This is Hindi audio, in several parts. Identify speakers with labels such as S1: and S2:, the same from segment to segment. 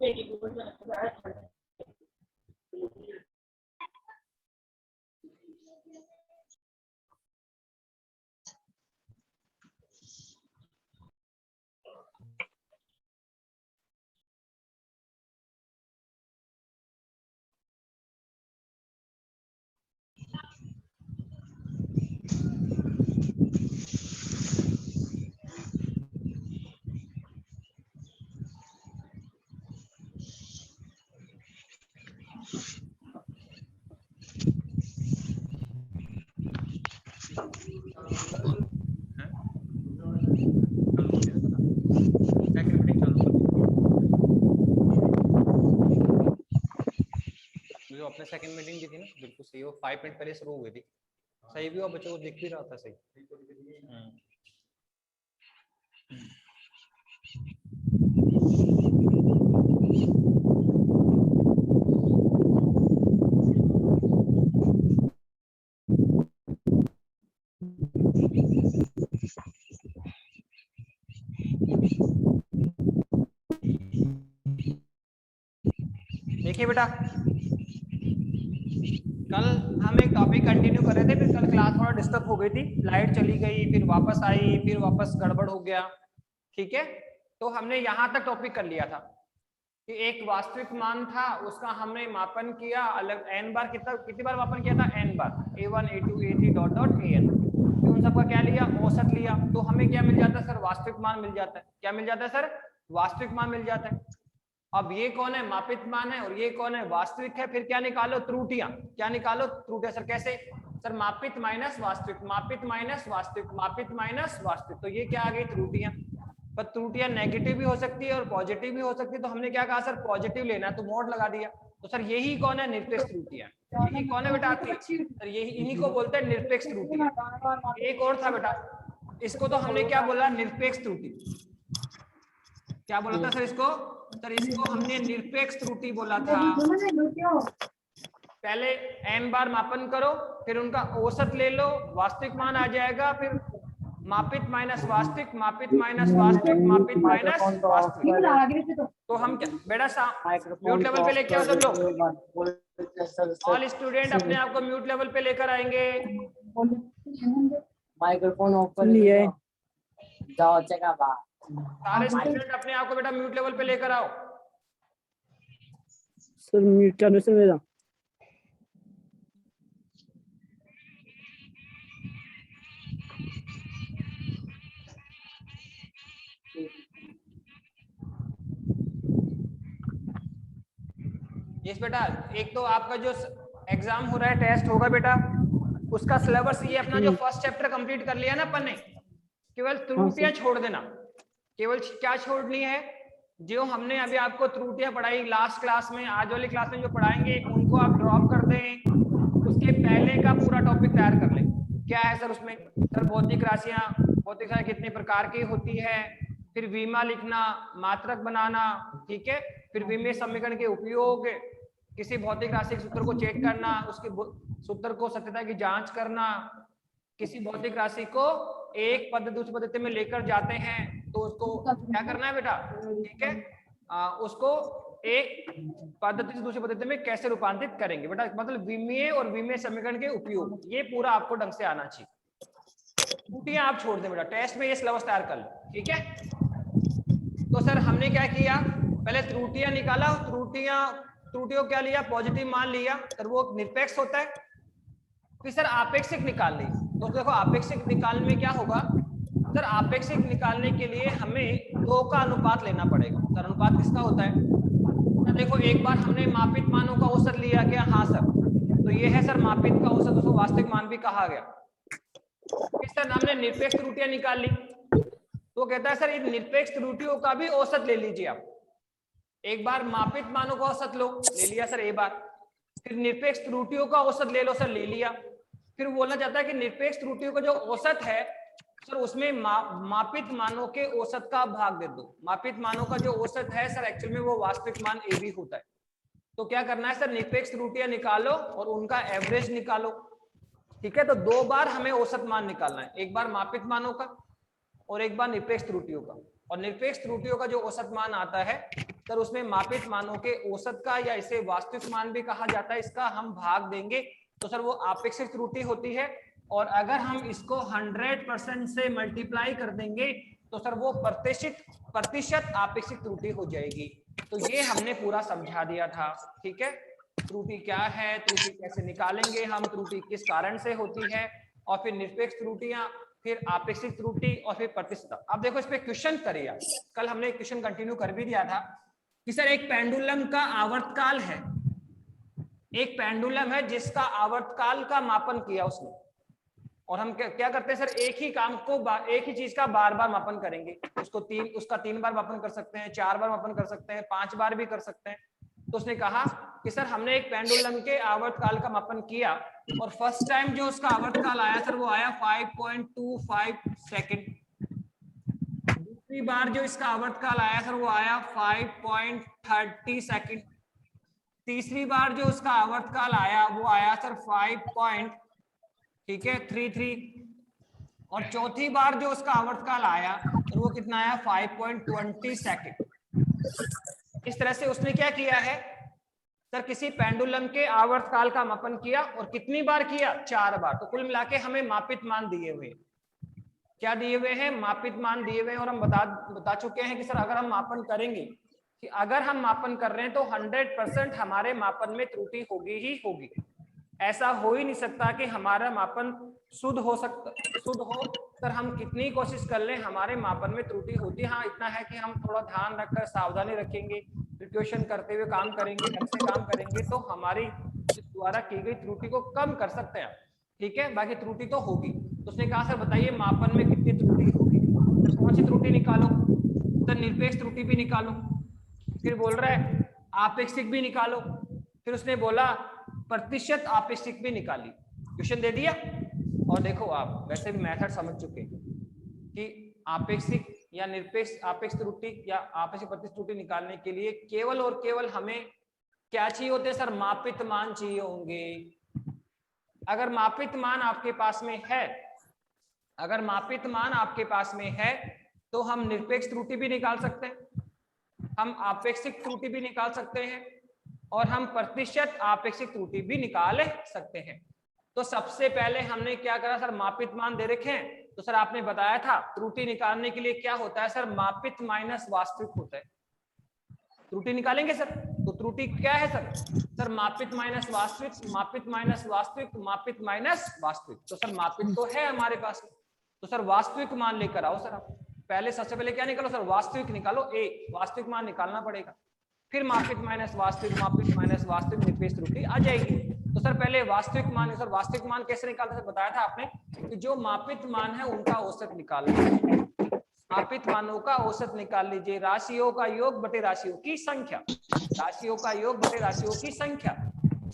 S1: जो अपने सेकंड मीटिंग की थी ना, बिल्कुल सही, वो 5 मिनट पहले शुरू हुई थी, सही भी हुआ, बच्चों को दिख भी रहा था सही। देखिए बेटा, कल हम एक टॉपिक कंटिन्यू कर रहे थे, फिर कल क्लास थोड़ा डिस्टर्ब हो गई थी, लाइट चली गई, फिर वापस आई, फिर वापस गड़बड़ हो गया। ठीक है, तो हमने यहाँ तक टॉपिक कर लिया था कि एक वास्तविक मान था, उसका हमने मापन किया अलग n बार, कितनी बार मापन किया था, n bar, a1 a2 a3 dot dot an, फिर उन सबका क्या लिया, औसत लिया, तो हमें क्या मिल जाता है सर, वास्तविक मान मिल जाता है। क्या मिल जाता है सर, वास्तविक मान मिल जाता है। अब ये कौन है, मापित मान है, और ये कौन है, वास्तविक है। फिर क्या निकालो, त्रुटियां। क्या निकालो, त्रुटियां। सर कैसे, सर मापित माइनस वास्तविक, मापित माइनस वास्तविक, मापित माइनस वास्तविक, तो ये क्या आ गई, त्रुटियां। पर त्रुटियां नेगेटिव भी हो सकती है और पॉजिटिव भी हो सकती है, तो हमने क्या कहा सर, पॉजिटिव लेना, तो मोड लगा दिया। तो सर यही कौन है, निरपेक्ष त्रुटियां। यही कौन है बेटा आपकी, सर यही, इन्हीं को बोलते हैं निरपेक्ष त्रुटियां। एक और था बेटा, इसको तो हमने क्या बोला, निरपेक्ष त्रुटि। क्या बोला था सर इसको, सर इसको हमने निरपेक्ष त्रुटि बोला था। पहले n बार मापन करो, फिर उनका औसत ले लो, वास्तविक मान आ जाएगा, फिर मापित माइनस वास्तविक, मापित माइनस वास्तविक, मापित माइनस वास्तविक। तो हम क्या बेटा, म्यूट लेवल पे लेके आओ सब लोग, ऑल स्टूडेंट अपने आप को म्यूट लेवल पे लेकर आएंगे।
S2: माइक्रोफोन ऑफ कर लिए जाओ चेका बा,
S1: सारे स्टूडेंट अपने आप को बेटा म्यूट लेवल पे लेकर आओ।
S3: सर म्यूट करने से मेरा
S1: यस बेटा, एक तो आपका जो एग्जाम हो रहा है, टेस्ट होगा बेटा, उसका सिलेबस ये अपना जो फर्स्ट चैप्टर कंप्लीट कर लिया ना अपन ने, केवल त्रुटियां छोड़ देना। केवल क्या छोड़नी है, जो हमने अभी आपको त्रुटियां पढ़ाई लास्ट क्लास में, आज वाली क्लास में जो पढ़ाएंगे उनको आप ड्रॉप कर दें, उसके पहले का पूरा टॉपिक तैयार कर लें। क्या है सर उसमें, सर भौतिक राशियां, भौतिक राशियां कितने प्रकार की होती है, फिर विमा लिखना, मात्रक बनाना, ठीक है, फिर विमीय समीकरण के उपयोग, किसी भौतिक राशि के सूत्र को चेक करना, उसके सूत्र को सत्यता की जांच करना, किसी भौतिक राशि को एक पद्धति दूसरी पद्धति में लेकर जाते हैं तो उसको क्या करना है बेटा, ठीक है, उसको एक पद्धति से दूसरी पद्धति में कैसे रूपांतरित करेंगे बेटा, मतलब विमीय और विमीय समीकरण के उपयोग, ये पूरा आपको ढंग से आना चाहिए। त्रुटियां आप छोड़ दें बेटा, टेस्ट में ये सिलेबस तैयार कर लो, ठीक है। तो सर हमने क्या किया, पहले त्रुटियां निकाला, त्रुटियों क्या लिया, पॉजिटिव मान लिया, सर वो निरपेक्ष होता है। फिर सर आपेक्षिक निकाल ली, तो देखो आपेक्षिक निकालने में क्या होगा, सर आपेक्षिक निकालने के लिए हमें 2 का अनुपात लेना पड़ेगा। सर अनुपात किसका होता है, तो देखो एक बार हमने मापित मानों का औसत लिया क्या, हाँ सर, तो ये है सर मापित का औसत, उसको वास्तविक मान भी कहा गया। फिर सर हमने निरपेक्ष त्रुटियां निकाल ली, तो कहता है सर इन निरपेक्ष त्रुटियों का भी औसत ले लीजिए आप। एक बार मापित मानों का औसत लो, ले लिया सर एक बार, फिर निरपेक्ष त्रुटियों का औसत ले लो सर, ले लिया। फिर बोलना चाहता है कि निरपेक्ष त्रुटियों का जो औसत है सर उसमें मापित मानों के औसत का भाग दे दो। मापित मानों का जो औसत है सर एक्चुअल में वो वास्तविक मान ए भी होता है। तो क्या करना है सर, निरपेक्ष त्रुटियां निकालो और उनका एवरेज निकालो, ठीक है। तो 2 बार हमें औसत मान निकालना है, एक बार मापित मानों का और एक बार निरपेक्ष त्रुटियों का। और निरपेक्ष त्रुटियों का जो औसत मान आता है सर उसमें मापित मानों के औसत का या इसे वास्तविक मान भी कहा जाता है, इसका हम भाग देंगे तो सर वो आपेक्षिक त्रुटि होती है। और अगर हम इसको 100% से मल्टीप्लाई कर देंगे तो सर वो प्रतिशत आपेक्षिक त्रुटि हो जाएगी। तो ये हमने पूरा समझा दिया था। ठीक है, त्रुटि क्या है, त्रुटि कैसे निकालेंगे हम, त्रुटि किस कारण से होती है, और फिर निरपेक्ष त्रुटियां, फिर आपेक्षिक त्रुटि, और फिर प्रतिशत। अब देखो इस पे क्वेश्चन करिए। कल हमने क्वेश्चन कंटिन्यू कर भी दिया था कि सर एक पेंडुलम का आवर्तकाल है, एक पेंडुलम है जिसका आवर्तकाल का मापन किया उसने, और हम क्या करते हैं सर, एक ही काम को एक ही चीज का बार बार मापन करेंगे। उसका 3 बार मापन कर सकते हैं, 4 बार मापन कर सकते हैं, 5 बार भी कर सकते हैं। तो उसने कहा कि सर हमने एक पेंडुलम के आवर्तकाल का मापन किया और फर्स्ट टाइम जो उसका आवर्तकाल आया सर वो आया 5.25 सेकंड। दूसरी बार जो इसका आवर्तकाल आया सर वो आया 5.30 सेकंड। तीसरी बार जो उसका आवर्तकाल आया वो आया सर 5.33, और चौथी बार जो उसका आवर्तकाल आया तो वो कितना आया 5.20 सेकंड। इस तरह से उसने क्या किया है सर, किसी पेंडुलम के आवर्तकाल का मापन किया, और कितनी बार किया, 4 बार। तो कुल मिला के हमें मापित मान दिए हुए, क्या दिए हुए हैं, मापित मान दिए हुए हैं। और हम बता चुके हैं कि सर अगर हम मापन करेंगे, कि अगर हम मापन कर रहे हैं तो 100% हमारे मापन में त्रुटि होगी ही होगी। ऐसा हो ही नहीं सकता कि हमारा मापन शुद्ध हो। सर हम कितनी कोशिश कर लें हमारे मापन में त्रुटि होती है। हाँ इतना है कि हम थोड़ा ध्यान रखकर सावधानी रखेंगे, प्रिपरेशन करते हुए काम करेंगे, अच्छे काम करेंगे, तो हमारी द्वारा की गई त्रुटि को कम कर सकते हैं। ठीक है, बाकी त्रुटि तो होगी। तो उसने कहा सर बताइए मापन में कितनी त्रुटि होगी, तो कौन सी त्रुटि निकालो, तो निरपेक्ष त्रुटि भी निकालो। फिर बोल रहा है आपेक्षिक भी निकालो। फिर उसने बोला प्रतिशत आपेक्षिक भी निकाली। क्वेश्चन दे दिया। और देखो आप वैसे भी मेथड समझ चुके हैं कि आपेक्षिक या निरपेक्ष आपेक्ष त्रुटि या आपेक्षिक प्रतिशत त्रुटि निकालने के लिए केवल और केवल हमें क्या चाहिए होते हैं सर, मापित मान चाहिए होंगे। अगर मापित मान आपके पास में है, अगर मापित मान आपके पास में है तो हम निरपेक्ष त्रुटि भी निकाल सकते हैं, हम आपेक्षिक त्रुटि भी निकाल सकते हैं, और हम प्रतिशत आपेक्षिक त्रुटि भी निकाल सकते हैं। तो सबसे पहले हमने क्या करा सर, मापित मान दे रखे हैं, तो सर आपने बताया था त्रुटि निकालने के लिए क्या होता है सर, मापित माइनस वास्तविक होता है। त्रुटि निकालेंगे सर, तो त्रुटि क्या है सर, सर मापित माइनस वास्तविक, मापित माइनस वास्तविक, मापित माइनस वास्तविक। तो सर मापित तो है हमारे पास, तो सर वास्तविक मान लेकर आओ सर। आप पहले सबसे पहले क्या निकालो सर, वास्तविक निकालो, वास्तविक मान निकालना पड़ेगा। फिर मापित माइनस वास्तविक, मापित माइनस वास्तविक, निरपेक्ष त्रुटि आ जाएगी। तो सर पहले वास्तविक मान है सर, वास्तविक मान कैसे निकालते हैं बताया था आपने कि जो मापित मान है उनका औसत निकाल लीजिए, मापित मानों का औसत निकाल लीजिए, राशियों का योग बटे राशियों की संख्या, राशियों का योग बटे राशियों की संख्या।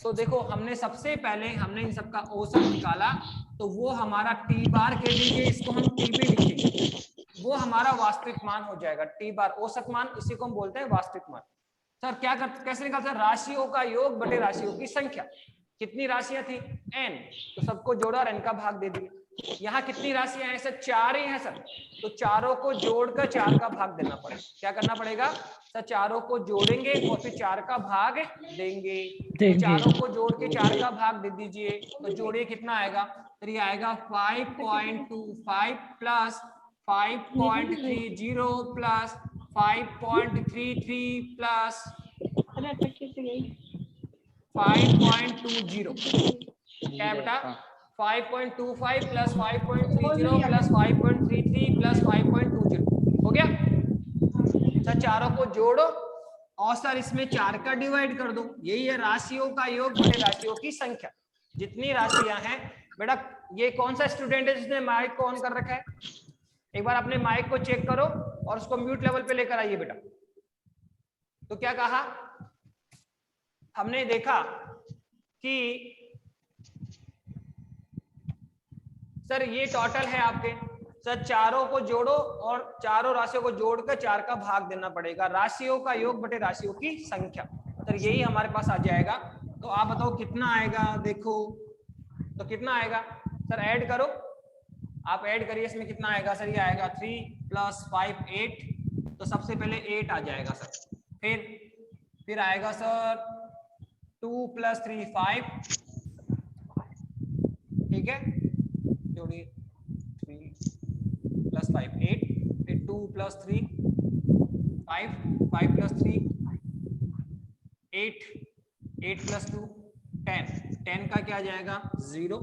S1: तो देखो हमने सबसे पहले हमने इन सबका औसत निकाला, तो वो हमारा टी बार कह दीजिए, इसको हम टी भी लिखेंगे, वो हमारा वास्तविक मान हो जाएगा। टी बार औसत मान, इसी को हम बोलते हैं वास्तविक मान। सर क्या कैसे निकालते हैं, राशियों का योग बटे राशियों की संख्या। कितनी राशियां थी, n, तो सबको जोड़ा और n का भाग दे दिया। यहाँ कितनी राशियां हैं सर, 4 ही हैं सर, तो चारों को जोड़कर 4 का भाग देना पड़ेगा। क्या करना पड़ेगा सर, चारों को जोड़ेंगे और फिर 4 का भाग देंगे। तो चारों को जोड़ के 4 का भाग दे दीजिए, तो जोड़िए कितना आएगा, तो ये आएगा 5.25 प्लस 5.30 प्लस 5.33 प्लस 5.20। क्या है बेटा, 5.25 प्लस 5.30 प्लस 5.33 प्लस 5.20 हो गया। सर चारों को जोड़ो और सर इसमें 4 का डिवाइड कर दो, यही है राशियों का योग बटे राशियों की संख्या। जितनी राशियां हैं बेटा, ये कौन सा स्टूडेंट है जिसने माइक को ऑन कर रखा है, एक बार अपने माइक को चेक करो और उसको म्यूट लेवल पे लेकर आइए बेटा। तो क्या कहा हमने, देखा कि सर ये टोटल है आपके, सर चारों को जोड़ो और चारों राशियों को जोड़कर 4 का भाग देना पड़ेगा, राशियों का योग बटे राशियों की संख्या। सर यही हमारे पास आ जाएगा। तो आप बताओ कितना आएगा, देखो तो कितना आएगा सर, ऐड करो, आप ऐड करिए, इसमें कितना आएगा सर, ये आएगा 3 + 5 8, तो सबसे पहले 8 आ जाएगा सर, फिर आएगा सर 2 + 3 5, ठीक है, जोड़िए 3 + 5 8, फिर 2 + 3 5, 5 + 3 8, 8 + 2 10, 10 का क्या आ जाएगा 0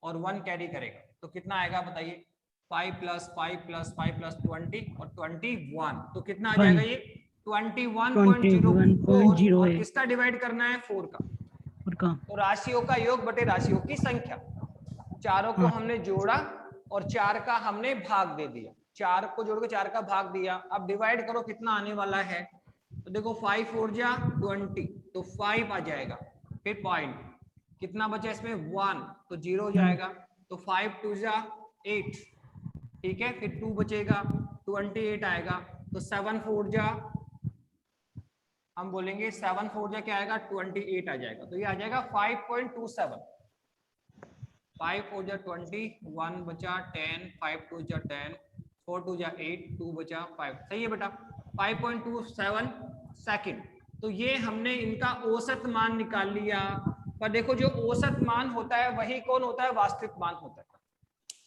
S1: और 1 कैरी करेगा तो कितना आएगा बताइए, 5 + 5 + 5 + 20 और 21, तो कितना आ जाएगा ये 21.04 और
S3: है
S1: किसका डिवाइड करना है 4 का,
S3: और का
S1: तो राशियों का योग बटे राशियों की संख्या, चारों को
S3: हाँ।
S1: हमने जोड़ा और 4 का हमने भाग दे दिया, 4 को जोड़ के 4 का भाग दिया, अब डिवाइड करो कितना आने वाला है, तो देखो 5 4 जा 20 तो 5 आ जाएगा, फिर पॉइंट कितना बचा इसमें 1 तो 0 हो जाएगा, तो 5 2 जा 8, ठीक है, फिर 2 बचेगा 28 आएगा, तो 7 4 जा, हम बोलेंगे 7 4 जा क्या आएगा 28 आ जाएगा, तो ये आ जाएगा 5.27, 5 4 जा 20, 1 बचा 10, 5 2 जा 10, 4 2 जा 8, 2 बचा 5, सही है बेटा 5.27 सेकंड। तो ये हमने इनका औसत मान निकाल लिया, पर देखो जो औसत मान होता है वही कौन होता है, वास्तविक मान होता है।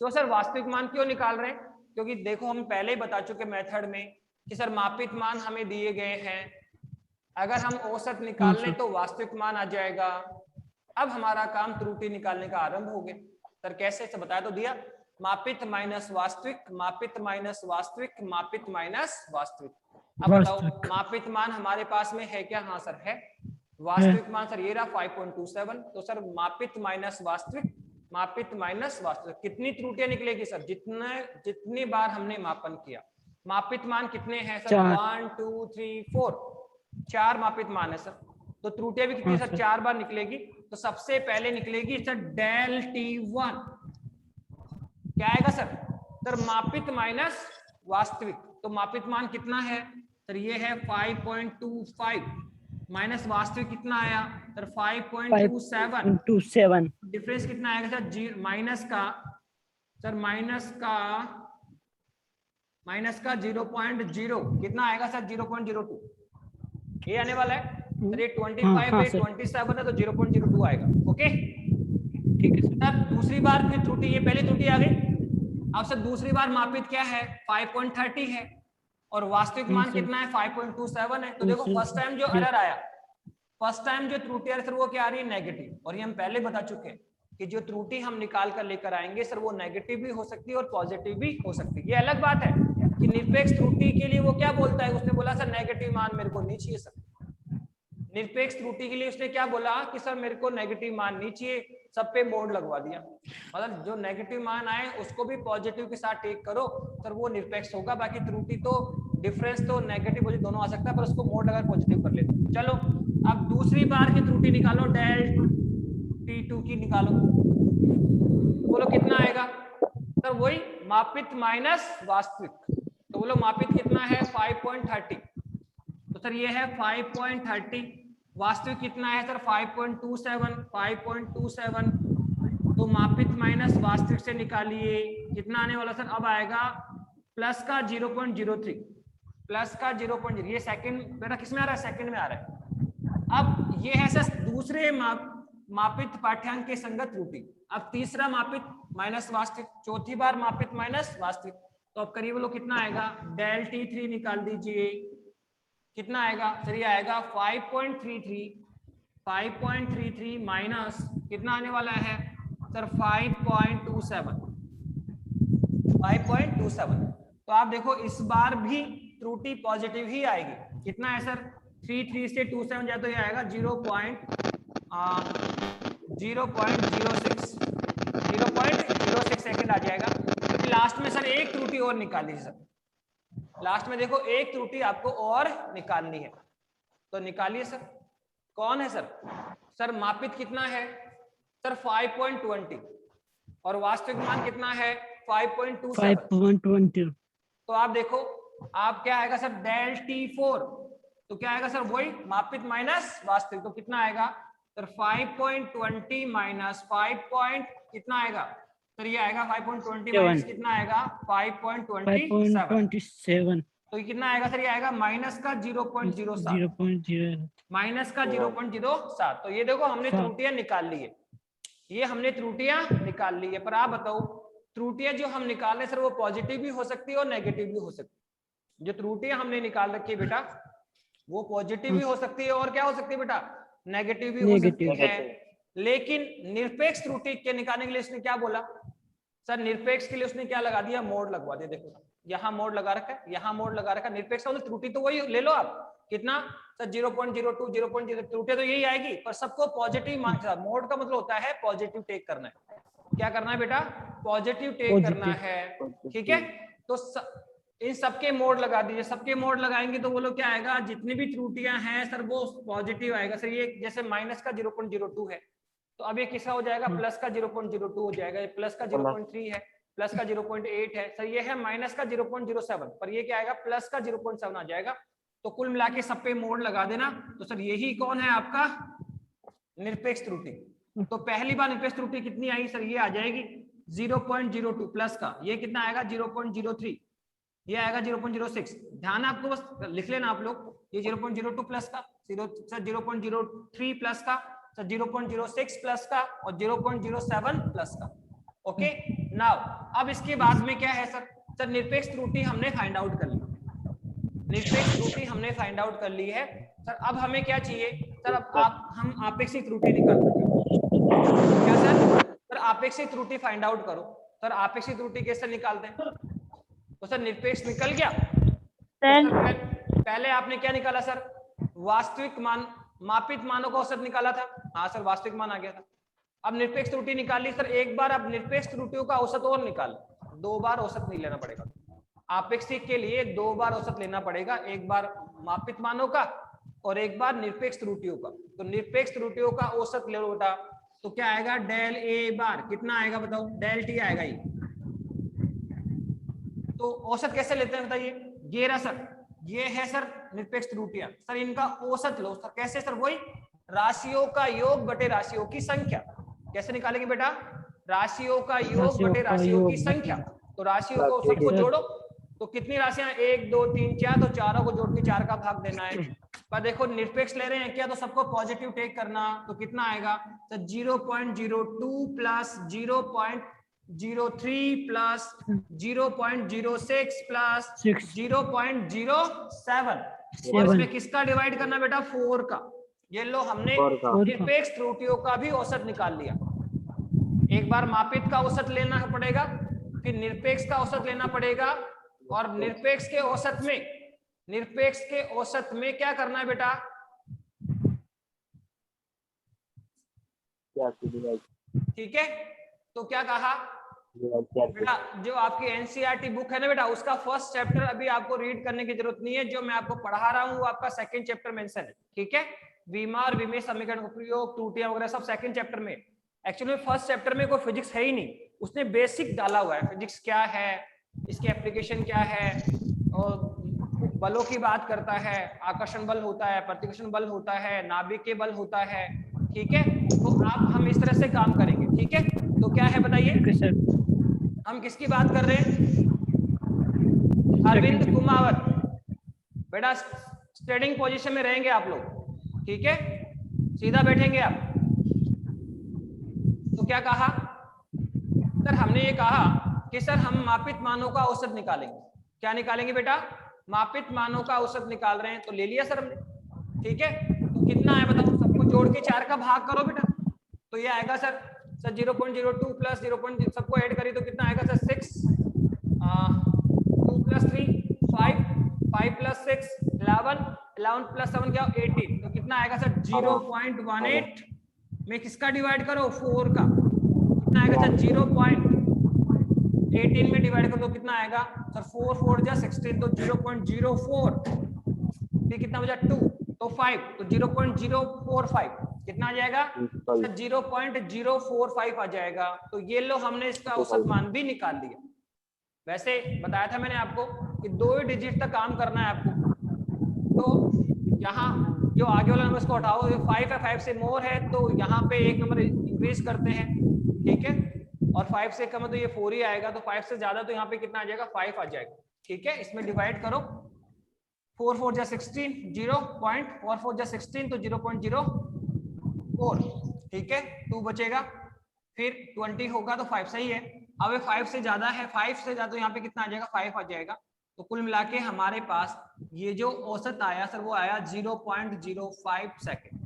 S1: तो सर वास्तविक मान क्यों निकाल रहे हैं, क्योंकि देखो हम पहले ही बता चुके मेथड में कि सर मापित मान हमें दिए गए हैं, अगर हम औसत निकाल लें तो वास्तविक मान आ जाएगा। अब हमारा काम त्रुटि निकालने का आरंभ हो गया। सर कैसे, से बताया तो दिया, मापित माइनस वास्तविक, मापित माइनस वास्तविक, मापित माइनस वास्तविक। अब बताओ मापित मान हमारे पास में है क्या, हाँ सर है, वास्तविक मान सर ये रहा 5.27, तो सर मापित माइनस वास्तविक, मापित माइनस वास्तविक, कितनी त्रुटियां निकलेगी सर, जितनी बार हमने मापन किया। मापित मान कितने हैं सर, 1 2 3 4, 4 मापित मान है सर, तो त्रुटियां भी कितनी सर 4 बार निकलेगी। तो सबसे पहले निकलेगी सर डेल T1, क्या आएगा सर, सर मापित माइनस वास्तविक, तो मापित मान कितना है सर, ये है 5.25 माइनस वास्तविक कितना आया सर 5.27, डिफरेंस कितना आएगा सर, माइनस का सर माइनस का 0.0 कितना आएगा सर 0.02, ये आने वाला है सर, ये 25 है 27 है तो 0.02 आएगा, ओके ठीक है सर। दूसरी बार फिर त्रुटि, ये पहली त्रुटि आ गई, अब सर दूसरी बार मापित क्या है 5.30 है और वास्तविक मान कितना है 5.27 है, तो देखो फर्स्ट टाइम जो एरर आया, फर्स्ट टाइम जो त्रुटि है सर वो क्या आ रही है नेगेटिव, और ये हम पहले बता चुके हैं कि जो त्रुटि हम निकाल कर लेकर आएंगे सर वो नेगेटिव भी हो सकती है और पॉजिटिव भी हो सकती है। ये अलग बात है कि निरपेक्ष त्रुटि के लिए वो क्या बोलता है, उसने बोला सर नेगेटिव मान मेरे को नहीं चाहिए सर, निरपेक्ष त्रुटि के लिए उसने क्या बोला कि सर मेरे को नेगेटिव मान नहीं चाहिए, सब पे बोर्ड लगवा दिया, मतलब जो नेगेटिव मान आए उसको भी पॉजिटिव के साथ टेक करो सर वो निरपेक्ष होगा, बाकी त्रुटि तो डिफरेंस तो नेगेटिव पॉजिटिव दोनों आ सकता है, पर उसको मोड अगर पॉजिटिव कर लेते। चलो अब दूसरी बार की त्रुटि निकालो, डेल T2 की निकालो, बोलो कितना आएगा सर, वही मापित माइनस वास्तविक, तो बोलो मापित कितना है 5.30, तो सर ये है 5.30, वास्तविक कितना है सर 5.27, तो मापित माइनस वास्तविक से निकालिए कितना आने वाला सर, अब आएगा प्लस का 0.03, प्लस का 0.0, ये सेकंड बेटा किस में आ रहा है, सेकंड में आ रहा है। अब ये है सर दूसरे मापित पाठ्यांक के संगत त्रुटि। अब तीसरा मापित माइनस वास्तविक, चौथी बार मापित माइनस वास्तविक, तो अब करीब लोग कितना आएगा, डेल T3 निकाल दीजिए, कितना आएगा सर, ये आएगा 5.33 माइनस कितना आने वाला है सर 5.27, तो आप देखो इस बार भी त्रुटि पॉजिटिव ही आएगी, कितना है सर 33 से 27 जाए तो ये आएगा 0.06 सेकंड आ जाएगा, क्योंकि लास्ट में सर एक त्रुटि और निकाली सर, लास्ट में देखो एक त्रुटि आपको और निकालनी है, तो निकालिए सर, कौन है सर, सर मापित कितना है सर 5.20 और वास्तविक मान कितना है 5.27, तो आप देखो आप क्या आएगा सर डेल T4, तो क्या आएगा सर वही मापित माइनस वास्तविक, तो कितना आएगा सर 5.20 माइनस 5 कितना आएगा सर, ये आएगा 5.20 माइनस कितना आएगा 5.27, तो ये कितना आएगा सर? ये आएगा माइनस का 0.07,
S3: 0.0
S1: माइनस का 0.07। तो ये देखो हमने त्रुटियां निकाल ली है, ये हमने त्रुटियां निकाल ली है। पर आप बताओ त्रुटियां जो हम निकाल रहे हैं सर वो पॉजिटिव भी हो सकती है और नेगेटिव भी हो सकती है। जो त्रुटियां हमने निकाल रखी है बेटा वो पॉजिटिव भी हो सकती है और क्या हो सकती है बेटा? नेगेटिव भी हो सकती है। लेकिन निरपेक्ष त्रुटि के निकालने के लिए इसने क्या बोला सर? निरपेक्ष के लिए उसने क्या लगा दिया? मोड लगवा दिया। देखो यहाँ मोड लगा रखा है, यहाँ मोड लगा रखा है। निरपेक्ष मतलब त्रुटि तो वही ले लो आप, कितना सर? 0.02, 0.0 त्रुटि तो यही आएगी, पर सबको पॉजिटिव मान। मोड का मतलब होता है पॉजिटिव टेक करना है। क्या करना है बेटा? पॉजिटिव टेक करना है। ठीक है, तो इन सबके मोड लगा दीजिए। सबके मोड लगाएंगे तो वो लोग क्या आएगा? जितनी भी त्रुटियां हैं सर वो पॉजिटिव आएगा सर। ये जैसे माइनस का 0.02 है तो अब ये किसका हो जाएगा? प्लस का 0.02 हो जाएगा। प्लस का 0.3 है, प्लस का 0.8 है सर। ये है माइनस का 0.07, पर ये क्या आएगा? प्लस का 0.7 आ जाएगा। तो कुल मिला के सब पे मोड लगा देना। तो सर यही कौन है आपका? निरपेक्ष त्रुटि। तो पहली बार निरपेक्ष त्रुटि कितनी आई सर? ये आ जाएगी 0.02 प्लस का। ये कितना आएगा? 0.03। ये आएगा 0.06। ध्यान आपको बस लिख लेना आप लोग। ये 0.02 प्लस का, 0.03 प्लस का, 0.06 प्लस का और 0.07 प्लस का। ओके नाउ अब इसके बाद में क्या है सर? सर निरपेक्ष त्रुटि हमने फाइंड आउट कर ली। निरपेक्ष त्रुटि हमने फाइंड आउट कर ली है सर। अब हमें क्या चाहिए सर? अब हम आपेक्षिक त्रुटि निकालते हैं। क्या सर? आपेक्षिक त्रुटि फाइंड आउट करो। सर आपेक्षिक त्रुटि कैसे निकालते हैं? तो सर निरपेक्ष निकल गया तो पहले आपने क्या निकाला सर? वास्तविक मान, मापित मानों का औसत निकाला था। हाँ सर वास्तविक मान आ गया था। अब निरपेक्ष त्रुटि निकाली सर एक बार। अब निरपेक्ष त्रुटियों का औसत और निकाल, 2 बार औसत नहीं लेना पड़ेगा। आपेक्षिक के लिए 2 बार औसत लेना पड़ेगा, एक बार मापित मानों का और एक बार निरपेक्ष त्रुटियों का। तो निरपेक्ष त्रुटियों का औसत ले लो बेटा, तो क्या आएगा? डेल ए बार कितना आएगा बताओ? डेल टी आएगा ये। तो औसत कैसे लेते हैं बताइए? ये रहा सर, ये है सर निरपेक्ष त्रुटियां। सर इनका औसत लो सर। कैसे सर? वही राशियों का योग बटे राशियों की संख्या। कैसे निकालेंगे बेटा? राशियों का योग बटे राशियों की संख्या। तो राशियों को औसत को जोड़ो। तो कितनी राशियां? 1 2 3 4। तो चारों को जोड़ के 4 का भाग देना है। पर देखो निरपेक्ष ले रहे हैं क्या, तो सबको पॉजिटिव टेक करना। तो कितना आएगा? तो 0.02 प्लस 0.03 प्लस 0.06 प्लस 0.07। और इसमें किसका डिवाइड करना बेटा? 4 का। ये लो हमने निरपेक्ष त्रुटियों का भी औसत निकाल लिया। एक बार मापित का औसत लेना पड़ेगा, फिर निरपेक्ष का औसत लेना पड़ेगा। और निरपेक्ष के औसत में क्या करना है बेटा? ठीक है, तो क्या कहा बेटा? जो आपकी एनसीईआरटी बुक है ना बेटा, उसका फर्स्ट चैप्टर अभी आपको रीड करने की जरूरत नहीं है। जो मैं आपको पढ़ा रहा हूँ वो आपका सेकंड चैप्टर मेंशन है। ठीक है, विमा और विमेय समीकरण का प्रयोग, त्रुटियां वगैरह सब सेकंड चैप्टर में। एक्चुअली फर्स्ट चैप्टर में कोई फिजिक्स है ही नहीं, उसने बेसिक डाला हुआ है। फिजिक्स क्या है, इसकी एप्लीकेशन क्या है, और बलों की बात करता है। आकर्षण बल होता है, प्रतिकर्षण बल होता है, नाभिकीय बल होता है। ठीक है, तो हम इस तरह से काम करेंगे। ठीक है, तो क्या है बताइए? हम किसकी बात कर रहे हैं? अरविंद कुमावत। बेटा स्टैंडिंग पोजीशन में रहेंगे आप लोग। ठीक है, सीधा बैठेंगे आप। तो क्या कहा सर? हमने ये कहा कि सर हम मापित मानों का औसत निकालेंगे। क्या निकालेंगे बेटा? मापित मानों का औसत निकाल रहे हैं। तो ले लिया सर हमने। ठीक है, तो कितना है बताओ? सबको जोड़ के 4 का भाग करो बेटा। तो ये आएगा सर 0.02 प्लस 0. सबको ऐड करी तो कितना आएगा सर? 6 2 प्लस 3 5 5 प्लस 6 11 11 प्लस 7 क्या? 18। तो कितना आएगा सर? 0.18 में किसका डिवाइड करो? 4 का। कितना आएगा सर? 0.18 में डिवाइड करो तो कितना आएगा सर? 4 4 जा 16। तो 0.04, फिर कितना बचा? 2, तो 5, तो 0.045 कितना आ जाएगा? 0.045 आ जाएगा। तो ये लो हमने इसका औसत मान भी निकाल लिया। वैसे बताया था मैंने आपको कि 2 ही डिजिट तक काम करना है आपको। तो यहाँ जो आगे वाला नंबर इसको हटाओ, 5 है, 5 से मोर है तो यहाँ पे एक नंबर इंक्रीज करते हैं। ठीक है, और 5 से कम है तो ये 4 ही आएगा। तो 5 से ज्यादा तो यहाँ पे कितना आ जाएगा? 5 आ जाएगा। ठीक है, इसमें डिवाइड करो 4 4 जा 16, 0.44 जा 16 तो 0.04, ठीक है, 2 बचेगा, फिर 20 होगा तो 5 सही है। अब 5 से ज्यादा है, 5 से ज्यादा तो यहाँ पे कितना आ जाएगा, 5 आ जाएगा। तो कुल मिला के हमारे पास ये जो औसत आया सर वो आया 0.05 सेकेंड,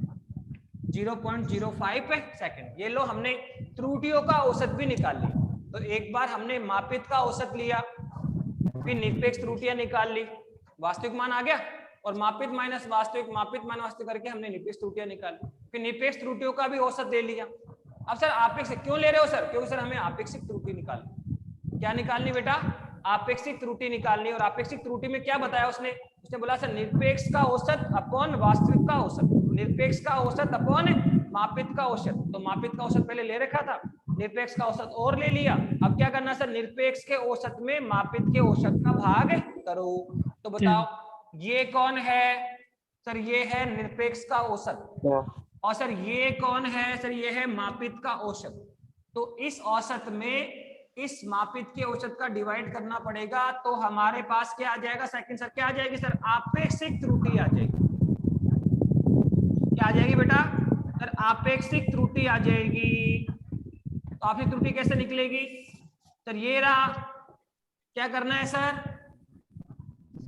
S1: 0.05 सेकेंड। ये लो हमने त्रुटियों का औसत भी निकाल लिया। तो एक बार हमने मापित का औसत लिया, फिर निरपेक्ष त्रुटियां निकाल ली, वास्तविक मान आ गया, और मापित माइनस वास्तविक, मापित माइनस वास्तविक करके हमने निरपेक्ष त्रुटियां निकाली, फिर निरपेक्ष त्रुटियों का भी औसत ले लिया। अब सर आपेक्षिक क्यों ले रहे हो सर? क्योंकि सर हमें आपेक्षिक त्रुटि निकालनी। क्या निकालनी बेटा? आपेक्षिक त्रुटि निकालनी। और आपेक्षिक त्रुटि में क्या बताया उसने? उसने बोला सर निरपेक्ष का औसत अपॉन वास्तविक का औसत, निरपेक्ष का औसत अपॉन मापित का औसत। तो मापित का औसत पहले ले रखा था, निरपेक्ष का औसत और ले लिया। अब क्या करना सर? निरपेक्ष के औसत में मापित के औसत का भाग करो। तो बताओ ये कौन है सर? ये है निरपेक्ष का औसत। और सर ये कौन है सर? ये है मापित का औसत। तो इस औसत में इस मापित के औसत का डिवाइड करना पड़ेगा, तो हमारे पास क्या आ जाएगा सेकंड सर? क्या आ जाएगी सर? आपेक्षिक त्रुटि आ जाएगी। क्या आ जाएगी बेटा? सर आपेक्षिक त्रुटि आ जाएगी। तो आपेक्षिक त्रुटि कैसे निकलेगी सर? ये रहा। क्या करना है सर?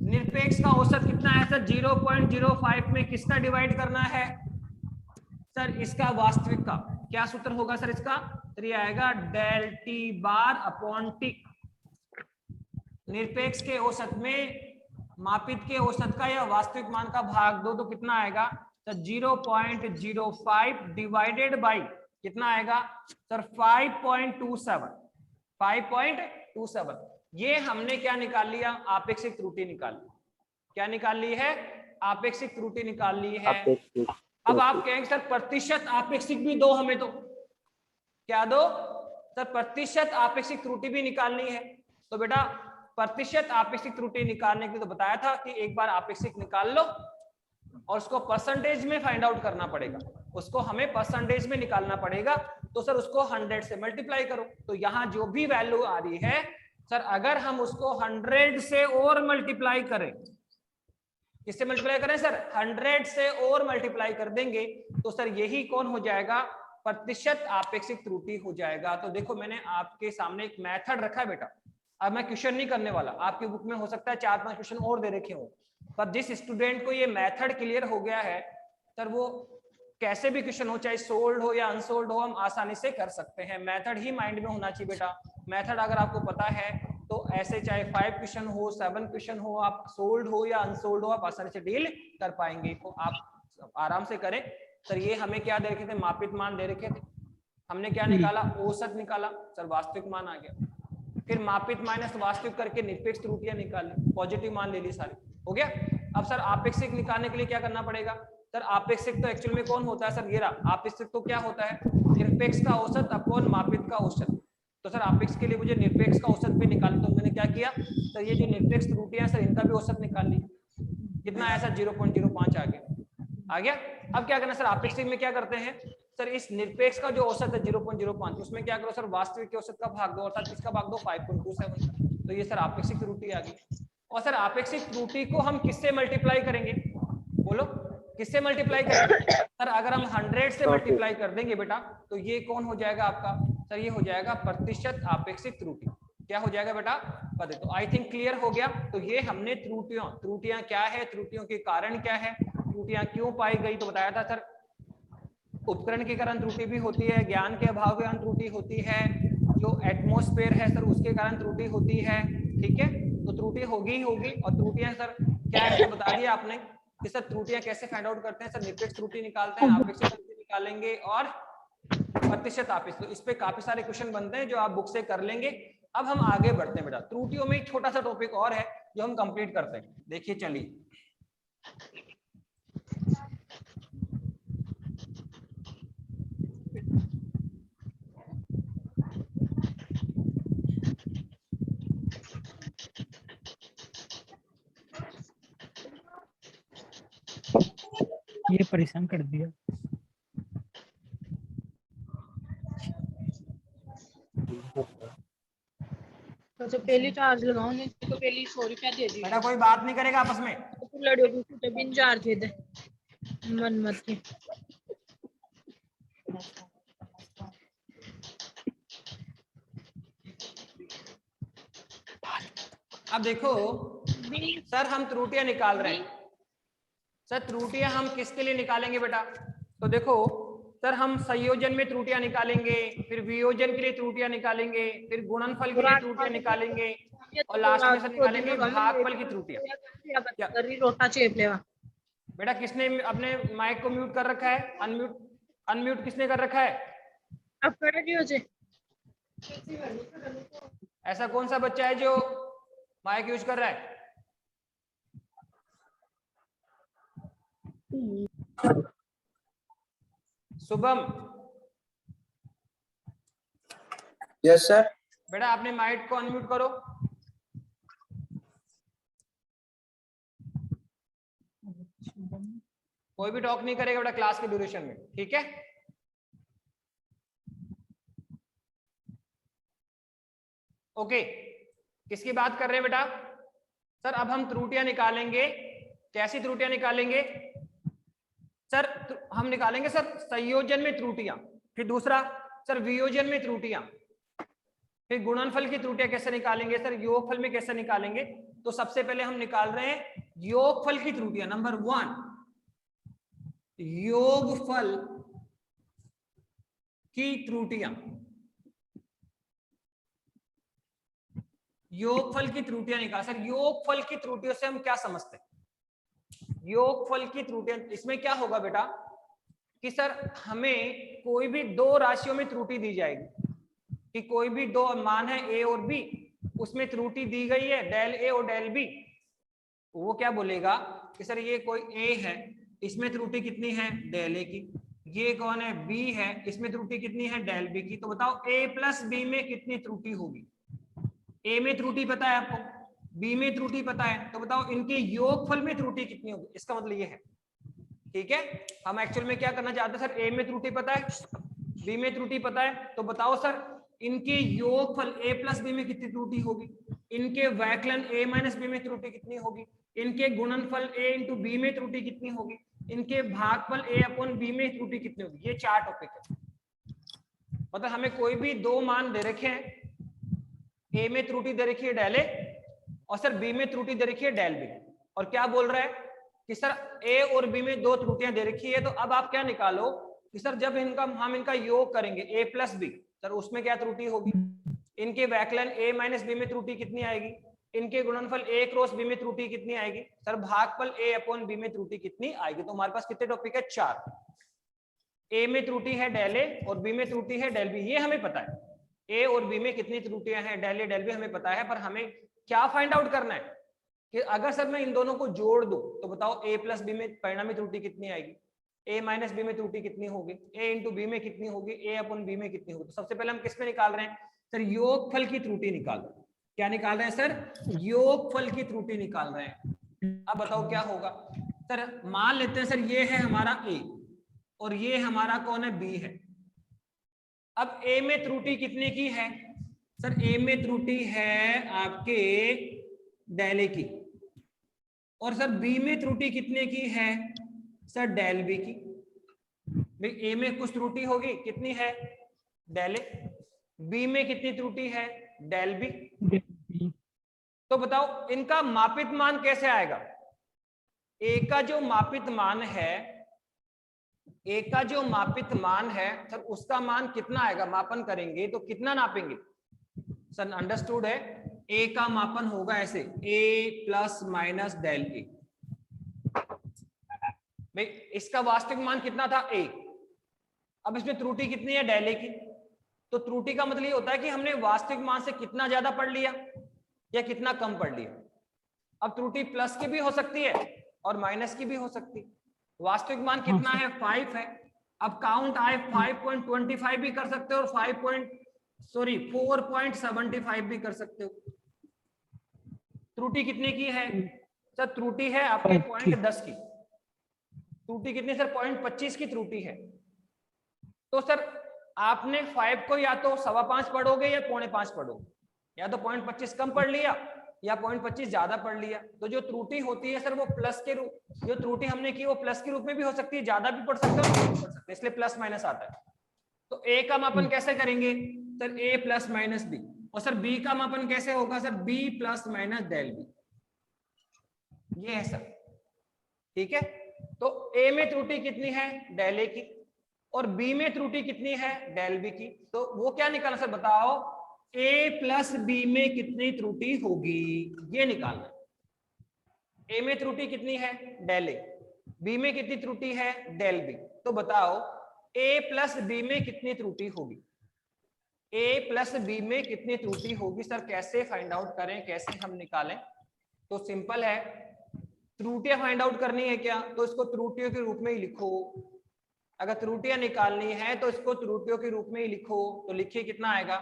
S1: निरपेक्ष का औसत कितना है सर? 0.05 में किसका डिवाइड करना है सर? इसका वास्तविक का। क्या सूत्र होगा सर इसका? तो ये आएगा del T bar upon T. निरपेक्ष के औसत में मापित के औसत का या वास्तविक मान का भाग दो, तो कितना आएगा सर? 0.05 डिवाइडेड बाई कितना आएगा सर? 5.27। 5.27। ये हमने क्या निकाल लिया? आपेक्षिक त्रुटि निकाल ली। क्या निकाल ली है? आपेक्षिक त्रुटि निकाल ली है। अब आप कहेंगे सर प्रतिशत आपेक्षिक भी दो हमें, तो क्या दो सर? प्रतिशत आपेक्षिक त्रुटि भी निकालनी है। तो बेटा प्रतिशत आपेक्षिक त्रुटि निकालने के लिए तो बताया था कि एक बार आपेक्षिक निकाल लो और उसको परसेंटेज में फाइंड आउट करना पड़ेगा, उसको हमें परसेंटेज में निकालना पड़ेगा। तो सर उसको 100 से मल्टीप्लाई करो। तो यहाँ जो भी वैल्यू आ रही है सर, अगर हम उसको 100 से और मल्टीप्लाई करें, किससे मल्टीप्लाई करें सर? 100 से और मल्टीप्लाई कर देंगे तो सर यही कौन हो जाएगा? प्रतिशत आपेक्षिक त्रुटि हो जाएगा। तो देखो मैंने आपके सामने एक मेथड रखा है बेटा। अब मैं क्वेश्चन नहीं करने वाला, आपकी बुक में हो सकता है 4-5 क्वेश्चन और दे रखे हो, पर जिस स्टूडेंट को ये मेथड क्लियर हो गया है सर, वो कैसे भी क्वेश्चन हो, चाहे सोल्ड हो या अनसोल्ड हो, हम आसानी से कर सकते हैं। मेथड ही माइंड में होना चाहिए बेटा। मेथड अगर आपको पता है तो ऐसे चाहे 5 क्वेश्चन हो, 7 क्वेश्चन हो, आप सोल्ड हो या अनसोल्ड हो, आप आसानी से डील कर पाएंगे। तो आप आराम से करें। सर ये हमें क्या दे रखे थे? मापित मान दे रखे थे। हमने क्या निकाला? औसत निकाला सर, वास्तविक मान आ गया। फिर मापित माइनस वास्तविक करके निरपेक्ष त्रुटियां निकाली, पॉजिटिव मान ले ली सारे, हो गया। अब सर आपेक्षिक निकालने के लिए क्या करना पड़ेगा सर? आपेक्षिक तो एक्चुअल में कौन होता है सर? ये रहा। आपेक्षिक तो क्या होता है? निरपेक्ष का औसत अपॉन मापित का औसत। तो सर आपेक्ष के लिए मुझे निरपेक्ष का औसत भी निकालना, तो मैंने क्या किया सर? ये जो निरपेक्ष त्रुटियां सर, इनका भी औसत निकाल लिया। कितना आया सर? 0.05 आ गया। अब क्या करना सर? आपेक्षिक में क्या करते हैं सर? इस निरपेक्ष का जो औसत है 0.05, उसमें क्या करो सर? वास्तविक के औसत का भाग दो, अर्थात किसका भाग दो? 5.27। तो ये सर आपेक्षिक त्रुटि आ गई। और सर आपेक्षिक त्रुटि को हम किससे मल्टीप्लाई करेंगे? बोलो किससे मल्टीप्लाई करेंगे सर? अगर हम 100 से मल्टीप्लाई कर देंगे बेटा, तो ये कौन हो जाएगा आपका सर? ये हो जाएगा प्रतिशत आपेक्षिक त्रुटि। क्या हो जाएगा बेटा? पता। तो आई थिंक क्लियर हो गया। तो ये हमने त्रुटियां क्या है, त्रुटियों के कारण क्या है, त्रुटियां क्यों पाई गई, तो बताया था सर। उपकरण के कारण त्रुटि भी होती है, ज्ञान के अभाव के कारण त्रुटि होती है, जो एटमॉस्फेयर है सर उसके कारण त्रुटि होती है। ठीक है, तो त्रुटि होगी ही होगी। और त्रुटियां सर क्या है तो बता दिया आपने कि सर त्रुटियां कैसे फाइंड आउट करते हैं सर? निरपेक्ष त्रुटि निकालते हैं, आपेक्षिक त्रुटि निकालेंगे और प्रतिशत आपेक्षिक। तो इस पे काफी सारे क्वेश्चन बनते हैं जो आप बुक से कर लेंगे। अब हम आगे बढ़ते हैं बेटा। त्रुटियों में एक छोटा सा टॉपिक और है जो हम कंप्लीट करते हैं। देखिए चलिए,
S3: ये परेशान कर दिया।
S4: तो पहले चार्ज लगाओ, नहीं तो पहले 100 रुपया दे दी।
S1: बेटा कोई बात नहीं करेगा आपस में।
S4: लड़ियों की छूटे बिन जार थे दे मन मत के
S1: अब देखो सर हम त्रुटियां निकाल रहे हैं। सर त्रुटियां हम किसके लिए निकालेंगे बेटा? तो देखो सर हम संयोजन में त्रुटियां निकालेंगे, फिर वियोजन के लिए त्रुटियां निकालेंगे, फिर गुणनफल के लिए त्रुटियां निकालेंगे और लास्ट में सर निकालेंगे भागफल की त्रुटियां।
S4: करी रोटा चेप लेवा
S1: बेटा किसने अपने माइक को म्यूट कर रखा है? अनम्यूट किसने कर रखा है?
S4: अब करे नहीं हो जे
S1: ऐसा कौन सा बच्चा है जो माइक यूज कर रहा है? शुभम।
S2: Yes sir.
S1: बेटा आपने माइक को अनम्यूट करो। कोई भी टॉक नहीं करेगा बेटा क्लास के ड्यूरेशन में, ठीक है? ओके, किसकी बात कर रहे हैं बेटा? सर अब हम त्रुटियां निकालेंगे। कैसी त्रुटियां निकालेंगे सर? हम निकालेंगे सर संयोजन में त्रुटियां, फिर दूसरा सर वियोजन में त्रुटियां, फिर गुणनफल की त्रुटियां कैसे निकालेंगे सर, योगफल में कैसे निकालेंगे। तो सबसे पहले हम निकाल रहे हैं योगफल की त्रुटियां। नंबर 1 योगफल की त्रुटियां। योगफल की त्रुटियां निकाल। सर योगफल की त्रुटियों से हम क्या समझते हैं? योगफल की त्रुटियां इसमें क्या होगा बेटा कि सर हमें कोई भी दो राशियों में त्रुटि दी जाएगी कि कोई भी दो मान है ए और बी, उसमें त्रुटि दी गई है डेल ए और डेल बी। वो क्या बोलेगा कि सर ये कोई ए है, इसमें त्रुटि कितनी है? डेल ए की। ये कौन है? बी है, इसमें त्रुटि कितनी है? डेल बी की। तो बताओ ए प्लस बी में कितनी त्रुटि होगी? ए में त्रुटि पता है आपको, बी में त्रुटि पता है, तो बताओ इनके योगफल में त्रुटि कितनी होगी? इसका मतलब ये है, ठीक है? हम एक्चुअल में क्या करना चाहते हैं सर, ए में त्रुटि पता है, बी में त्रुटि पता है, तो बताओ सर इनके योगफल ए प्लस बी में कितनी त्रुटि होगी? इनके वैकलन ए माइनस बी में त्रुटि कितनी होगी? इनके गुणनफल ए इंटू बी में त्रुटि कितनी होगी? इनके भागफल ए अपॉन बी में त्रुटि कितनी होगी? ये 4 टॉपिक है। मतलब हमें कोई भी दो मान दे रखे हैं, ए में त्रुटि दे रखी है डेल ए और सर बी में त्रुटि दे रखी है डेल बी, और क्या बोल रहा है कि सर ए और बी में दो त्रुटियां दे रखी है। तो अब आप क्या निकालो कि सर जब हम इनका योग करेंगे ए प्लस बी, सर उसमें क्या त्रुटि होगी? इनके वैकलन ए माइनस बी में त्रुटि कितनी आएगी? इनके गुणनफल ए क्रॉस बी में त्रुटि कितनी आएगी? सर भागफल ए अपॉन बी में त्रुटि कितनी आएगी? तो हमारे पास कितने टॉपिक है? 4। ए में त्रुटि है डेल ए और बी में त्रुटि है डेल बी, ये हमें पता है। ए और बी में कितनी त्रुटियां हैं डेल ए डेल बी हमें पता है, पर हमें क्या फाइंड आउट करना है कि अगर सर मैं इन दोनों को जोड़ दूं तो बताओ ए प्लस बी में परिणामी त्रुटि कितनी आएगी? ए माइनस बी में त्रुटि कितनी होगी? ए इंटू बी में कितनी होगी? ए अपन बी में कितनी होगी? तो सबसे पहले हम किस में निकाल रहे हैं सर? योगफल की त्रुटि निकाल रहे हैं। क्या निकाल रहे हैं सर? योगफल की त्रुटि निकाल रहे हैं। अब बताओ क्या होगा सर? मान लेते हैं सर ये है हमारा ए और ये हमारा कौन है? बी है। अब ए में त्रुटि कितने की है सर? ए में त्रुटि है आपके डेल ए की, और सर बी में त्रुटि कितने की है सर? डेल बी की। भाई ए में कुछ त्रुटि होगी, कितनी है? Del A. बी में कितनी त्रुटि है? Del B. तो बताओ इनका मापित मान कैसे आएगा? ए का जो मापित मान है, ए का जो मापित मान है सर उसका मान कितना आएगा? मापन करेंगे तो कितना नापेंगे सर? अंडरस्टूड है, ए का मापन होगा ऐसे ए प्लस माइनस डेल ए। भाई इसका वास्तविक मान कितना था? ए। अब इसमें त्रुटि कितनी है? डेल ए की। तो त्रुटि का मतलब ये होता है कि हमने वास्तविक मान से कितना ज्यादा पढ़ लिया या कितना कम पढ़ लिया। अब त्रुटि प्लस की भी हो सकती है और माइनस की भी हो सकती है। वास्तविक मान कितना है? 5 है। अब काउंट आए 5.25 भी कर सकते हो और 4.75 भी कर सकते हो। त्रुटि कितने की है सर? त्रुटि है आपके 0.10 की। त्रुटि कितनी सर? 0.25 की त्रुटि है। तो सर आपने 5 को या तो 5.25 पढ़ोगे या 4.5 पढ़ोगे, या तो 0.25 कम पढ़ लिया या 0.25 ज्यादा पढ़ लिया, तो जो त्रुटि होती है सर वो प्लस के रूप, जो त्रुटि हमने की वो प्लस के रूप में भी हो सकती है, ज्यादा भी पढ़ सकते हो कम भी पढ़ सकते हैं, इसलिए प्लस माइनस आता है। तो ए का मापन कैसे करेंगे sir, A plus minus B, और सर बी का मापन कैसे होगा sir, B plus minus del B, ये है सर। ठीक है, तो ए में त्रुटि कितनी है, डेल ए की, और बी में त्रुटि कितनी है, डेल बी की। तो वो क्या निकालना सर, बताओ ए प्लस बी में कितनी त्रुटि होगी, ये निकालना। ए में त्रुटि कितनी है, डेल ए, बी में कितनी त्रुटि है, डेल बी, तो बताओ ए प्लस बी में कितनी त्रुटि होगी, ए प्लस बी में कितनी त्रुटि होगी। सर कैसे फाइंड आउट करें, कैसे हम निकालें, तो सिंपल है, त्रुटियां फाइंड आउट करनी है क्या, तो इसको त्रुटियों के रूप में ही लिखो। अगर त्रुटियां निकालनी है तो इसको त्रुटियों के रूप में ही लिखो, तो लिखिए कितना आएगा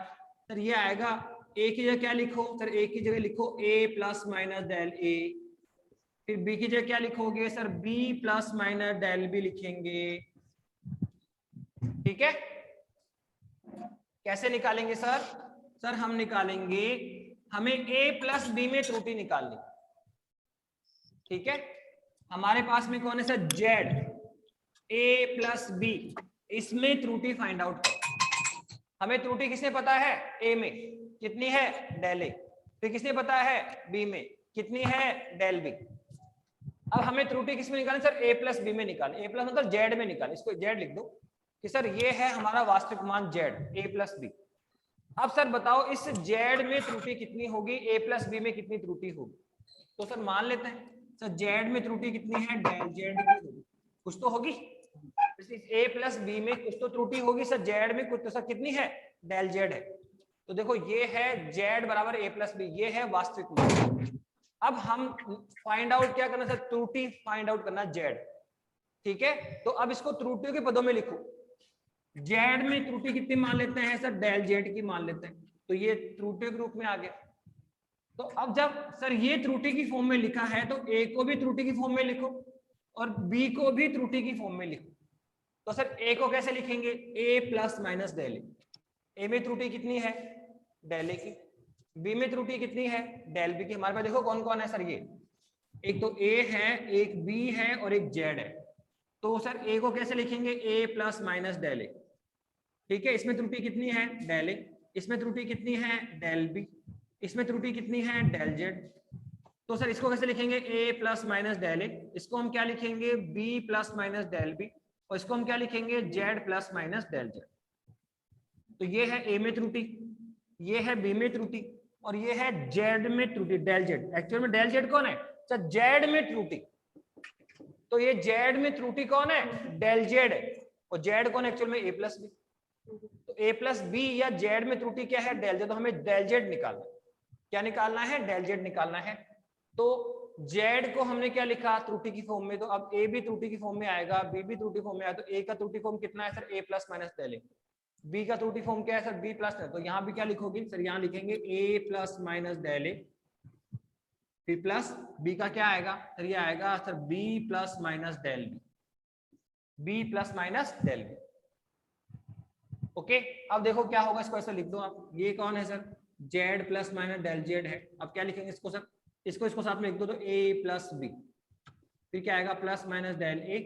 S1: सर, ये आएगा ए की जगह क्या लिखो सर, ए की जगह लिखो A plus minus del A, फिर बी की जगह क्या लिखोगे sir, B plus minus del B लिखेंगे। ठीक है, कैसे निकालेंगे सर, सर हम निकालेंगे, हमें ए प्लस बी में त्रुटि निकालनी। ठीक है, हमारे पास में कौन है सर, जेड, ए प्लस बी, इसमें त्रुटि फाइंड आउट करो। हमें त्रुटि किसने पता है, ए में कितनी है, डेल ए, फिर किसने पता है, बी में कितनी है, डेल बी। अब हमें त्रुटि किसमें निकालनी सर, ए प्लस बी में निकालनी, ए प्लस मतलब जेड में निकालनी, इसको जेड लिख दो कि सर ये है हमारा वास्तविक मान जेड, ए प्लस बी। अब सर बताओ इस जेड में त्रुटि कितनी होगी, ए प्लस बी में कितनी त्रुटि होगी, तो सर मान लेते हैं सर जेड में त्रुटि कितनी है, डेल जेड की होगी, कुछ तो होगी, ए प्लस बी में कुछ तो त्रुटि होगी सर, जेड में कुछ तो सर कितनी है, डेल जेड है। तो देखो ये है जेड बराबर ए प्लस बी, ये है वास्तविक मान। अब हम फाइंड आउट क्या करना सर, त्रुटि फाइंड आउट करना जेड। ठीक है, तो अब इसको त्रुटियों के पदों में लिखो, जेड में त्रुटि कितनी मान लेते हैं सर, डेल जेड की मान लेते हैं, तो ये त्रुटियों के रूप में आ गया। तो अब जब सर ये त्रुटि की फॉर्म में लिखा है तो ए को भी त्रुटि की फॉर्म में लिखो और बी को भी त्रुटि की फॉर्म में लिखो। तो सर ए को कैसे लिखेंगे, ए प्लस माइनस डेल ए में त्रुटि कितनी है, डेल ए की, बी में त्रुटि कितनी है, डेल बी की। हमारे पास देखो कौन कौन है सर, ये एक तो ए है, एक बी है और एक जेड है। तो सर ए को कैसे लिखेंगे, ए प्लस माइनस डेल ए। ठीक है, इसमें त्रुटि कितनी है, डेल ए, इसमें त्रुटि कितनी है, डेल बी, इसमें त्रुटि कितनी है, डेल जेड। तो सर इसको कैसे लिखेंगे, A plus minus del A, इसको हम क्या लिखेंगे, B plus minus del B, और इसको हम क्या लिखेंगे, Z plus minus del Z. तो ये है ए में त्रुटि, ये है बी में त्रुटि, और ये है जेड में त्रुटि, डेल जेड। एक्चुअल में डेल जेड कौन है सर, जेड में त्रुटि। तो ये जेड में त्रुटि कौन है, डेल जेड है, और जेड कौन है एक्चुअल में, ए प्लस बी। तो ए प्लस बी या जेड में त्रुटि क्या है, डेल जेड। तो हमें डेल जेड निकालना है, क्या निकालना है, डेल जेड निकालना है। तो जेड को हमने क्या लिखा, त्रुटि की फॉर्म में, तो अब ए भी त्रुटि की फॉर्म में आएगा, बी भी त्रुटि फॉर्म में आएगा। तो ए का त्रुटि फॉर्म कितना है sir, A plus minus del A, B का त्रुटि फॉर्म क्या है सर, बी प्लस। तो यहाँ भी क्या लिखोगे सर, यहाँ लिखेंगे A plus minus del A, फिर प्लस बी का क्या आएगा सर, ये आएगा sir B plus minus del B, B plus minus del B. Okay, अब देखो क्या होगा, इसको ऐसे लिख दो आप, ये कौन है sir, Z plus minus del Z है। अब क्या लिखेंगे इसको सर, इसको साथ में लिख दो, तो ए प्लस बी, फिर क्या आएगा, प्लस माइनस डेल ए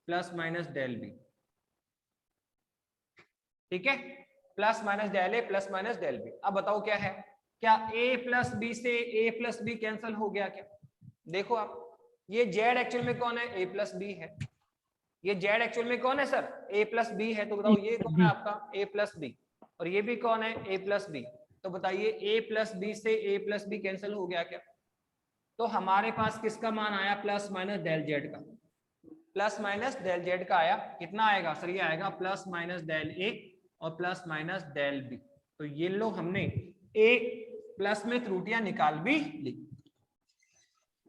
S1: प्लस माइनस डेल बी। ठीक है, प्लस माइनस डेल ए प्लस माइनस डेल बी। अब बताओ क्या है, क्या ए प्लस बी से ए प्लस बी कैंसिल हो गया क्या, देखो आप, ये जेड एक्चुअल में कौन है, ए प्लस बी है, ये जेड एक्चुअल में कौन है सर, ए प्लस बी है। तो बताओ ये कौन है आपका, ए प्लस बी, और ये भी कौन है, ए प्लस बी। तो बताइए ए प्लस बी से ए प्लस बी कैंसिल हो गया क्या, तो हमारे पास किसका मान आया, प्लस माइनस डेल जेड का, प्लस माइनस डेल जेड का आया। कितना आएगा सर, ये आएगा प्लस माइनस डेल ए और प्लस माइनस डेल बी। तो ये लोग हमने ए प्लस में त्रुटियां निकाल भी ली,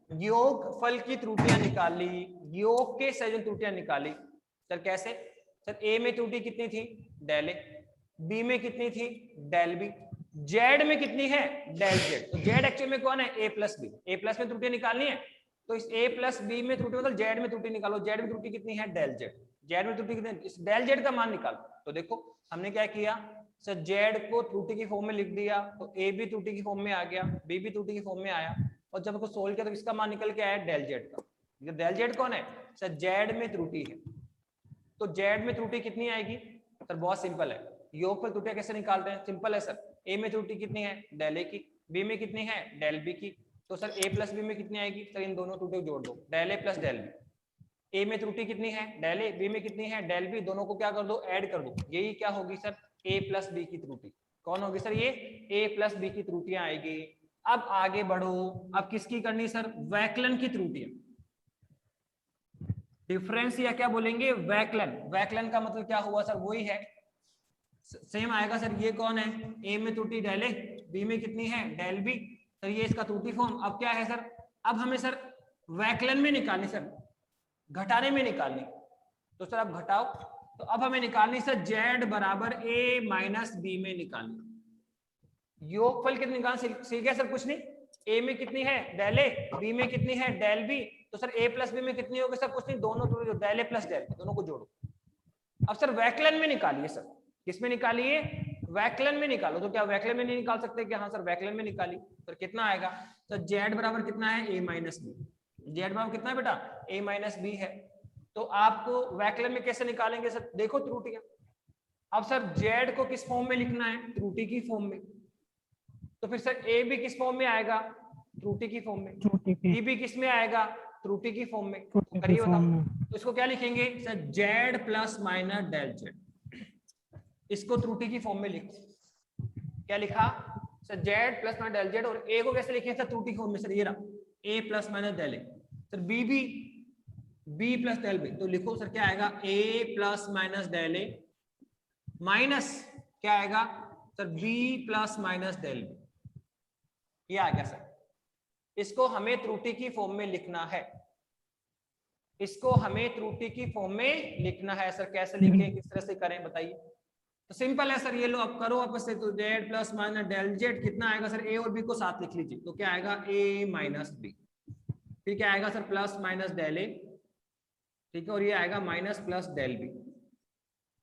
S1: योग फल की त्रुटियां निकाल ली, योग के संयोजन त्रुटियां निकाली। सर कैसे, सर ए में त्रुटि कितनी थी, डेल ए, बी में कितनी थी, डेल बी, जेड में कितनी है, डेल जेड। तो जेड एक्चुअल में कौन है, ए प्लस बी, ए प्लस में त्रुटियां निकालनी है, तो इस ए प्लस बी में त्रुटि मतलब जेड में त्रुटि निकालो। जेड में त्रुटि कितनी है, डेल जेड, जेड में त्रुटि कितनी है, इस डेल जेड का मान निकालो। तो देखो हमने क्या किया, सर जेड को त्रुटि की फॉर्म में लिख दिया तो ए भी त्रुटि की फॉर्म में आ गया, बी भी त्रुटि की फॉर्म में आया, और जब उसको सोल्व किया तो इसका मान निकल के आया डेल जेड का। डेल जेड कौन है सर, जेड में त्रुटि है। तो जेड में त्रुटि कितनी आएगी सर, बहुत सिंपल है, योगफल त्रुटियां कैसे निकालते हैं, सिंपल है सर, ए में त्रुटि कितनी है डेल ए की, बी में कितनी है डेल बी की, तो सर ए प्लस बी में कितनी आएगी सर, इन दोनों त्रुटियों को जोड़ दो, del A plus del B. ए में त्रुटि कितनी है डेल ए, बी में कितनी है डेल बी, दोनों को क्या कर दो ऐड कर दो, यही क्या होगी सर ए प्लस बी की त्रुटि। कौन होगी सर, ये ए प्लस बी की त्रुटियां आएगी। अब आगे बढ़ो, अब किसकी करनी सर, वैकलन की त्रुटियां, डिफरेंस या क्या बोलेंगे वैकलन। वैकलन का मतलब क्या हुआ सर, वही है सेम आएगा सर, ये कौन है ए में त्रुटि डेल ए, बी में कितनी है डेल बी, सर ये इसका त्रुटि फॉर्म। अब क्या है सर, अब हमें सर वैकलन में निकालनी सर, घटाने में निकालनी, तो सर अब घटाओ, तो अब हमें निकालनी सर जेड बराबर ए माइनस बी में निकालनी। योगफल कितने निकालना सीख गया सर, कुछ नहीं, ए में कितनी है डेल ए, बी में कितनी है डेल बी, तो सर ए प्लस बी में कितनी होगी सर, कुछ नहीं, दोनों डेल ए प्लस डेल, दोनों को जोड़ो। अब सर वैकलन में निकालिए सर, किसमें निकालिए वैकलन में निकालो, तो क्या वैकलन में नहीं निकाल सकते क्या, हाँ सर वैकलन में निकाली, तो कितना आएगा तो जेड बराबर कितना है ए माइनस बी, जेड बराबर कितना है बेटा ए माइनस बी है। तो आपको वैकलन में कैसे निकालेंगे सर, देखो त्रुटियां। अब सर जेड को किस फॉर्म में लिखना है, त्रुटि की फॉर्म में, तो फिर सर ए भी किस फॉर्म में आएगा, त्रुटि की फॉर्म में, बी भी किस में आएगा त्रुटि की फॉर्म में, तो करिए बताओ, तो इसको क्या लिखेंगे sir Z plus minus del Z, इसको त्रुटि की फॉर्म में लिखो, क्या लिखा sir Z plus minus del Z, और ए को कैसे लिखेंगे सर त्रुटि की फॉर्म में, सर ये रहा A plus minus del A, sir B भी बी प्लस डेल बी, तो लिखो सर क्या आएगा A plus minus del A minus क्या आएगा sir B plus minus del B, ये आ गया सर। इसको हमें त्रुटि की फॉर्म में लिखना है, इसको हमें त्रुटि की फॉर्म में लिखना है सर, कैसे लिखें किस तरह से करें बताइए, तो सिंपल है सर, ये लो अब करो आपस से, तो Z plus minus del Z कितना आएगा सर, ए और बी को साथ लिख लीजिए, तो क्या आएगा ए माइनस बी, फिर क्या आएगा सर प्लस माइनस डेल ए, ठीक है, और ये आएगा माइनस प्लस डेल बी,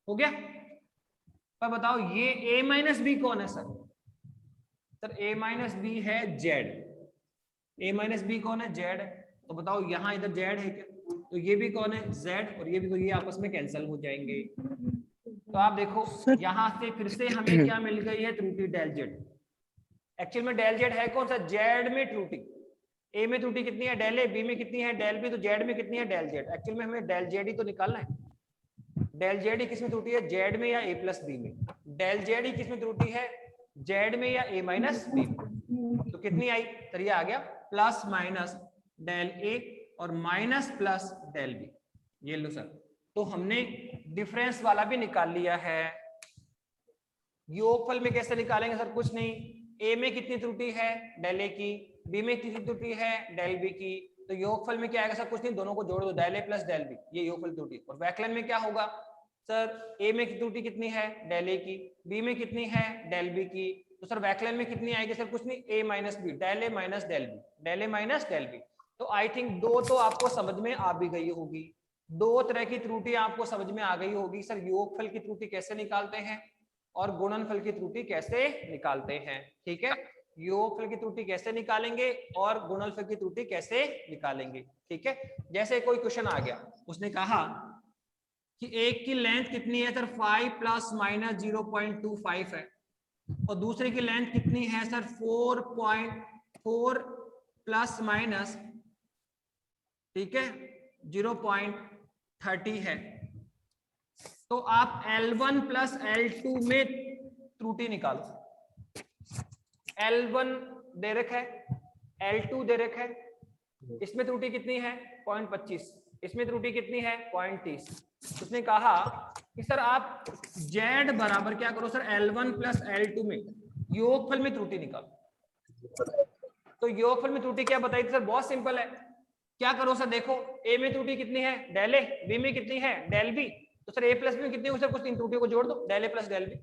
S1: हो गया। पर बताओ ये ए माइनस बी कौन है सर, सर ए माइनस बी है जेड, ए माइनस बी कौन है जेड, तो बताओ यहाँ इधर जेड है क्या, तो ये भी कौन है जेड, और ये भी, तो ये आपस में कैंसिल हो जाएंगे। तो आप देखो यहां से फिर से हमें क्या मिल गई है त्रुटि डेल जेड, एक्चुअल में डेल जेड है कौन सा जेड में त्रुटि, ए में त्रुटि कितनी है डेल ए, बी में कितनी है डेल बी, तो जेड में कितनी है डेल जेड, एक्चुअल में हमें डेल जेड ही तो निकालना है, डेल जेड ही किसमें त्रुटि है जेड में या ए प्लस बी में, डेल जेड ही किसमें त्रुटि है जेड में या ए माइनस बी में, तो कितनी आई सर ये आ गया प्लस माइनस डेल ए और माइनस प्लस डेल बी, ये लो सर। तो हमने डिफरेंस वाला भी निकाल लिया है। योगफल में कैसे निकालेंगे सर, कुछ नहीं, ए में कितनी त्रुटि है डेल ए की, बी में कितनी त्रुटि है डेल बी की, तो योगफल में क्या आएगा सर, कुछ नहीं, दोनों को जोड़ दो, del A plus del B, ये योगफल त्रुटि। और वैकलन में क्या होगा सर, ए में त्रुटि कितनी है डेल ए की, बी में कितनी है डेल बी की, तो सर वैकलन में कितनी आएगी सर, कुछ नहीं, ए minus B, del A minus del B, del A minus del B. तो आई थिंक दो तो आपको समझ में आ भी गई होगी, दो तरह की त्रुटि आपको समझ में आ गई होगी सर, योगफल की त्रुटि कैसे निकालते हैं और गुणनफल की त्रुटि कैसे निकालते हैं, ठीक है, योगफल की त्रुटि कैसे निकालेंगे और गुणनफल की त्रुटि कैसे निकालेंगे, ठीक है। जैसे कोई क्वेश्चन आ गया, उसने कहा कि एक की लेंथ कितनी है सर 5 प्लस माइनस 0.25 है, और दूसरे की लेंथ कितनी है सर 4.4 प्लस माइनस, ठीक है 0.30 है, तो आप L1 प्लस L2 में त्रुटि निकालो। L1 दे रखा है, L2 दे रखा है, इसमें त्रुटि कितनी है 0.25, इसमें त्रुटि कितनी है 0.30। उसने कहा कि सर आप Z बराबर क्या करो सर L1 प्लस L2 में योगफल में त्रुटि निकालो। तो योगफल में त्रुटि क्या बताई थी सर, बहुत सिंपल है, क्या करो सर, देखो ए में त्रुटि कितनी है डेल ए, बी में कितनी है डेल बी, तो सर ए प्लस बी में कितनी हो सर, कुछ तीन त्रुटियों को जोड़ दो, del A plus del B,